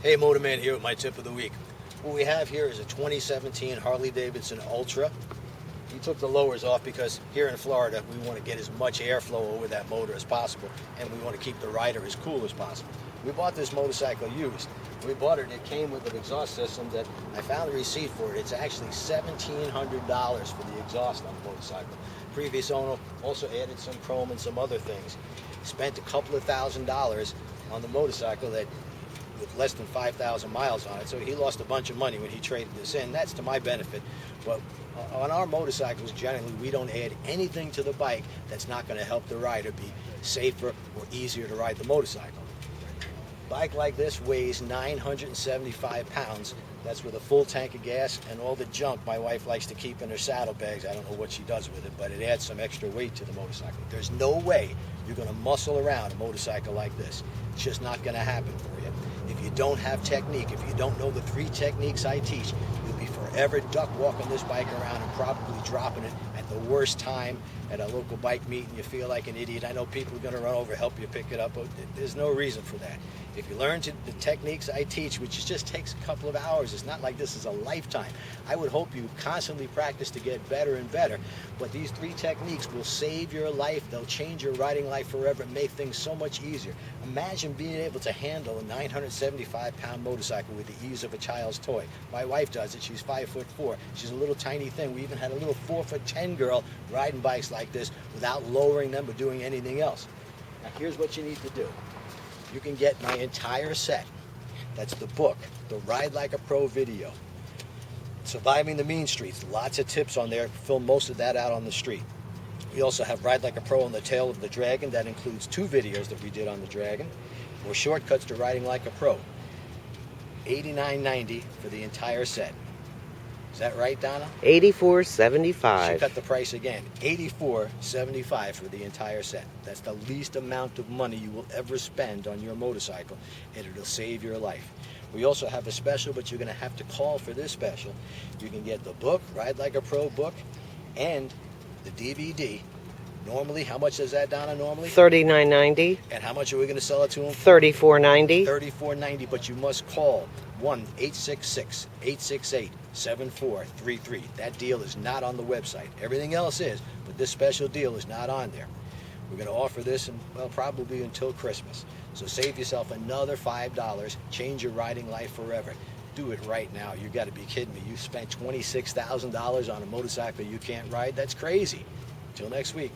Hey, Motorman here with my tip of the week. What we have here is a 2017 Harley Davidson Ultra. He took the lowers off because here in Florida we want to get as much airflow over that motor as possible, and we want to keep the rider as cool as possible. We bought this motorcycle used. We bought it, it came with an exhaust system that I found a receipt for it. It's actually $1,700 for the exhaust on the motorcycle. Previous owner also added some chrome and some other things. Spent a couple of $1,000s on the motorcycle that with less than 5,000 miles on it, so he lost a bunch of money when he traded this in. That's to my benefit. But on our motorcycles, generally, we don't add anything to the bike that's not going to help the rider be safer or easier to ride the motorcycle. Bike like this weighs 975 pounds. That's with a full tank of gas and all the junk my wife likes to keep in her saddlebags. I don't know what she does with it, but it adds some extra weight to the motorcycle. There's no way you're going to muscle around a motorcycle like this. It's just not going to happen for you. If you don't have technique, if you don't know the 3 techniques I teach, you'll be forever duck walking this bike around and probably dropping it at the worst time at a local bike meet, and you feel like an idiot. I know people are going to run over, help you pick it up, but there's no reason for that. If you learn the techniques I teach, which just takes a couple of hours, it's not like this is a lifetime. I would hope you constantly practice to get better and better, but these 3 techniques will save your life. They'll change your riding life forever and make things so much easier. Imagine being able to handle a 975-pound motorcycle with the ease of a child's toy. My wife does it. She's 5'4". She's a little tiny thing. We even had a little 4'10" girl riding bikes like this without lowering them or doing anything else. Now here's what you need to do. You can get my entire set. That's the book, the Ride Like a Pro video. Surviving the Mean Streets, lots of tips on there. Film most of that out on the street. We also have Ride Like a Pro on the Tail of the Dragon. That includes 2 videos that we did on the Dragon. Or Shortcuts to Riding Like a Pro. $89.90 for the entire set. Is that right, Donna? $84.75. She cut the price again. $84.75 for the entire set. That's the least amount of money you will ever spend on your motorcycle, and it'll save your life. We also have a special, but you're going to have to call for this special. You can get the book, Ride Like a Pro book, and the DVD. Normally, how much is that, Donna, normally? $39.90. And how much are we going to sell it to them? $34.90. $34.90, but you must call 1-866-868-7433. That deal is not on the website. Everything else is, but this special deal is not on there. We're going to offer this, well, probably until Christmas. So save yourself another $5. Change your riding life forever. Do it right now. You got to be kidding me. You spent $26,000 on a motorcycle you can't ride? That's crazy. Till next week.